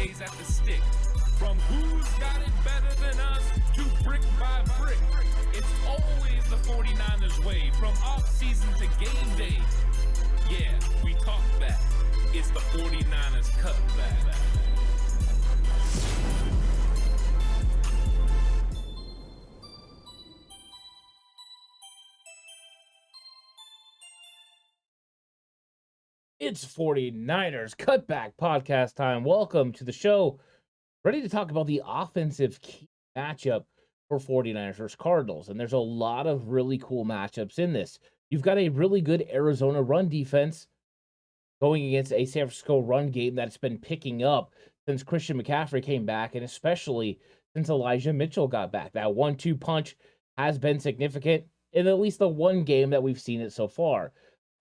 days at the stick. From who's got it better than us to brick by brick. It's always the 49ers way, from off-season to game day. Yeah, we talk back. It's the 49ers Cutback. It's 49ers Cutback Podcast time. Welcome to the show. Ready to talk about the offensive key matchup for 49ers versus Cardinals. And there's a lot of really cool matchups in this. You've got a really good Arizona run defense going against a San Francisco run game that's been picking up since Christian McCaffrey came back, and especially since Elijah Mitchell got back. That 1-2 punch has been significant in at least the one game that we've seen it so far.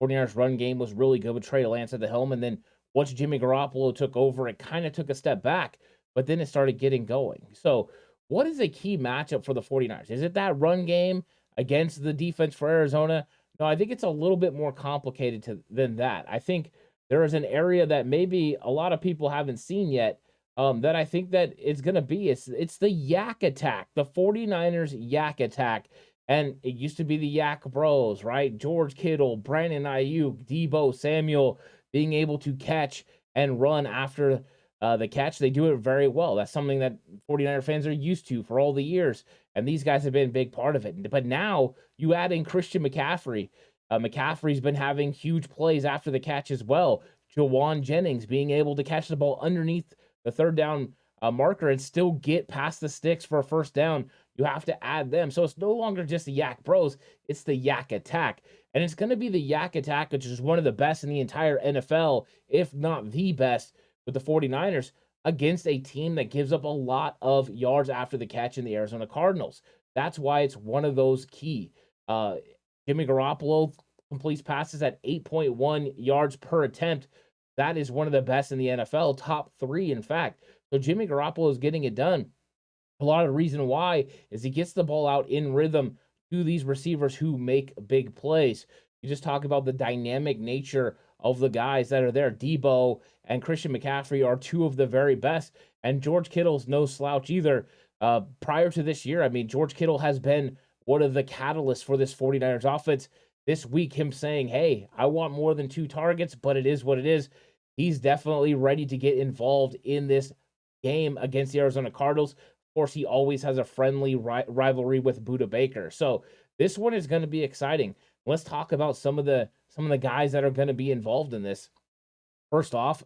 49ers run game was really good with Trey Lance at the helm, and then once Jimmy Garoppolo took over, it kind of took a step back, but then it started getting going. So what is a key matchup for the 49ers? Is it that run game against the defense for Arizona? No, I think it's a little bit more complicated than that. I think there is an area that maybe a lot of people haven't seen yet that I think that it's going to be. It's the yak attack, the 49ers yak attack. And it used to be the Yak Bros, right? George Kittle, Brandon Ayuk, Deebo Samuel being able to catch and run after the catch. They do it very well. That's something that 49er fans are used to for all the years. And these guys have been a big part of it. But now you add in Christian McCaffrey. McCaffrey's been having huge plays after the catch as well. Jawan Jennings being able to catch the ball underneath the third down marker and still get past the sticks for a first down. You have to add them. So it's no longer just the Yak Bros, it's the Yak Attack. And it's going to be the Yak Attack, which is one of the best in the entire NFL, if not the best, with the 49ers against a team that gives up a lot of yards after the catch in the Arizona Cardinals. That's why it's one of those key. Jimmy Garoppolo completes passes at 8.1 yards per attempt. That is one of the best in the NFL, top 3, in fact. So Jimmy Garoppolo is getting it done. A lot of the reason why is he gets the ball out in rhythm to these receivers who make big plays. You just talk about the dynamic nature of the guys that are there. Deebo and Christian McCaffrey are two of the very best, and George Kittle's no slouch either. Prior to this year, I mean, George Kittle has been one of the catalysts for this 49ers offense. This week, him saying, hey, I want more than 2 targets, but it is what it is. He's definitely ready to get involved in this game against the Arizona Cardinals. Of course, he always has a friendly rivalry with Budda Baker. So this one is going to be exciting. Let's talk about some of the guys that are going to be involved in this. First off,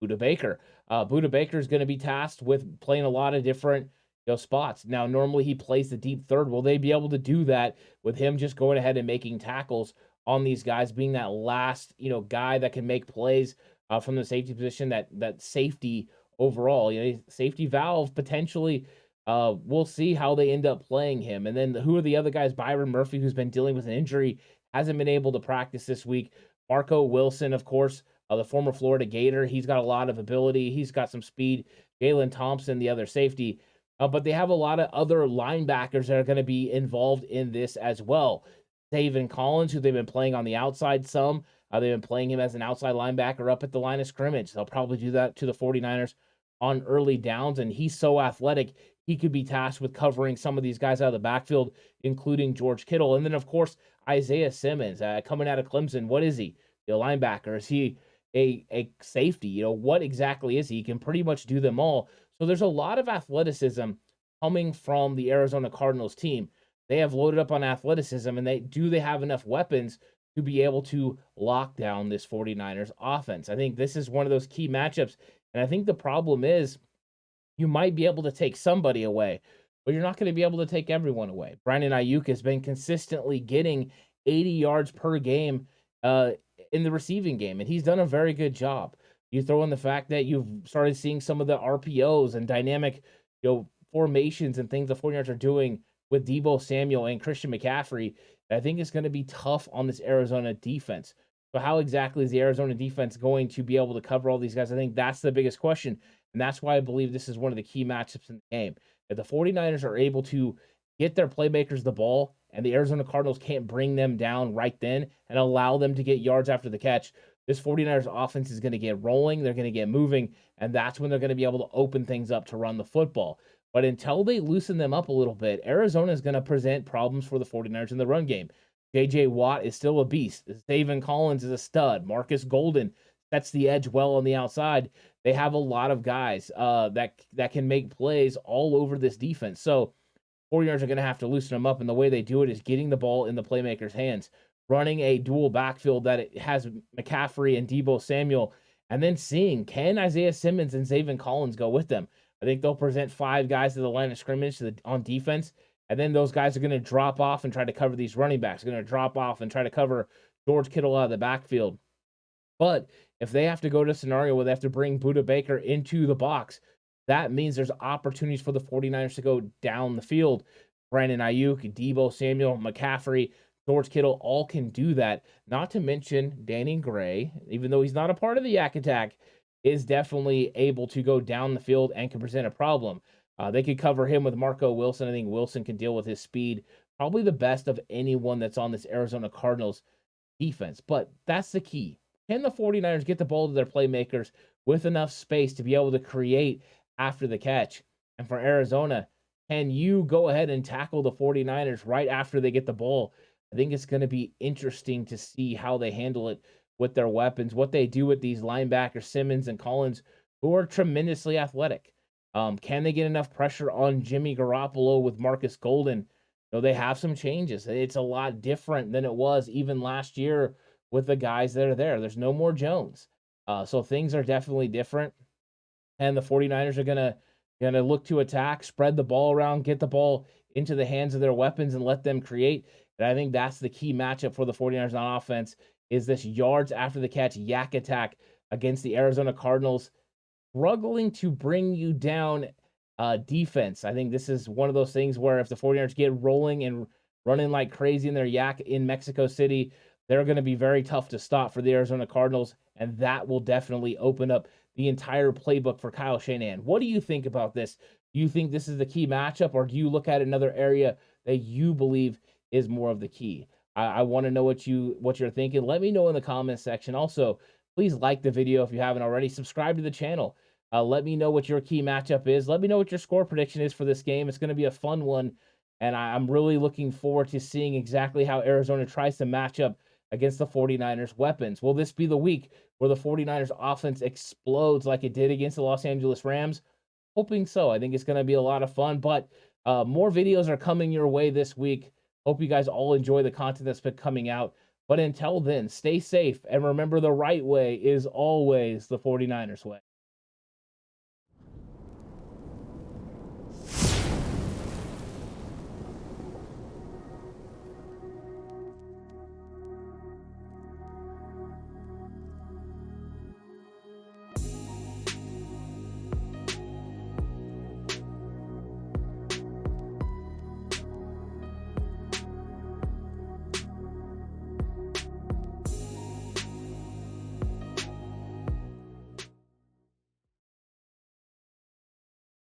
Budda Baker. Budda Baker is going to be tasked with playing a lot of different spots. Now, normally he plays the deep third. Will they be able to do that with him just going ahead and making tackles on these guys, being that last guy that can make plays from the safety position, that safety overall? Safety valve potentially. We'll see how they end up playing him. And then who are the other guys? Byron Murphy, who's been dealing with an injury, hasn't been able to practice this week. Marco Wilson, of course, the former Florida Gator. He's got a lot of ability. He's got some speed. Jalen Thompson, the other safety. But they have a lot of other linebackers that are going to be involved in this as well. David Collins, who they've been playing on the outside some. They've been playing him as an outside linebacker up at the line of scrimmage. They'll probably do that to the 49ers on early downs, and he's so athletic, he could be tasked with covering some of these guys out of the backfield, including George Kittle. And then, of course, Isaiah Simmons, coming out of Clemson. What is he? A linebacker? Is he a safety? What exactly is he? He can pretty much do them all. So there's a lot of athleticism coming from the Arizona Cardinals team. They have loaded up on athleticism, and they have enough weapons to be able to lock down this 49ers offense. I think this is one of those key matchups, and I think the problem is you might be able to take somebody away, but you're not going to be able to take everyone away. Brandon Ayuk has been consistently getting 80 yards per game in the receiving game, and he's done a very good job. You throw in the fact that you've started seeing some of the RPOs and dynamic formations and things the 49ers are doing with Deebo Samuel and Christian McCaffrey. I think it's going to be tough on this Arizona defense. So how exactly is the Arizona defense going to be able to cover all these guys? I think that's the biggest question, and that's why I believe this is one of the key matchups in the game. If the 49ers are able to get their playmakers the ball and the Arizona Cardinals can't bring them down right then and allow them to get yards after the catch, this 49ers offense is going to get rolling, they're going to get moving, and that's when they're going to be able to open things up to run the football. But until they loosen them up a little bit, Arizona is going to present problems for the 49ers in the run game. J.J. Watt is still a beast. Zaven Collins is a stud. Marcus Golden sets the edge well on the outside. They have a lot of guys that can make plays all over this defense. So 49ers are going to have to loosen them up, and the way they do it is getting the ball in the playmakers' hands, running a dual backfield that it has McCaffrey and Deebo Samuel, and then seeing, can Isaiah Simmons and Zaven Collins go with them? I think they'll present 5 guys to the line of scrimmage on defense, and then those guys are going to drop off and try to cover these running backs. They're going to drop off and try to cover George Kittle out of the backfield. But if they have to go to a scenario where they have to bring Budda Baker into the box, that means there's opportunities for the 49ers to go down the field. Brandon Ayuk, Deebo Samuel, McCaffrey, George Kittle all can do that. Not to mention Danny Gray, even though he's not a part of the Yak Attack, is definitely able to go down the field and can present a problem. They could cover him with Marco Wilson. I think Wilson can deal with his speed. Probably the best of anyone that's on this Arizona Cardinals defense. But that's the key. Can the 49ers get the ball to their playmakers with enough space to be able to create after the catch? And for Arizona, can you go ahead and tackle the 49ers right after they get the ball? I think it's going to be interesting to see how they handle it with their weapons, what they do with these linebackers, Simmons and Collins, who are tremendously athletic. Can they get enough pressure on Jimmy Garoppolo with Marcus Golden? No, they have some changes. It's a lot different than it was even last year with the guys that are there. There's no more Jones. So things are definitely different. And the 49ers are gonna look to attack, spread the ball around, get the ball into the hands of their weapons and let them create. And I think that's the key matchup for the 49ers on offense is this yards after the catch yak attack against the Arizona Cardinals, struggling to bring you down defense. I think this is one of those things where if the 49ers get rolling and running like crazy in their yak in Mexico City, they're going to be very tough to stop for the Arizona Cardinals, and that will definitely open up the entire playbook for Kyle Shanahan. What do you think about this? Do you think this is the key matchup, or do you look at another area that you believe is more of the key? I want to know what you're thinking. Let me know in the comments section. Also, please like the video if you haven't already. Subscribe to the channel. Let me know what your key matchup is. Let me know what your score prediction is for this game. It's going to be a fun one, and I'm really looking forward to seeing exactly how Arizona tries to match up against the 49ers weapons. Will this be the week where the 49ers offense explodes like it did against the Los Angeles Rams? Hoping so. I think it's going to be a lot of fun, but more videos are coming your way this week. Hope you guys all enjoy the content that's been coming out. But until then, stay safe and remember the right way is always the 49ers way.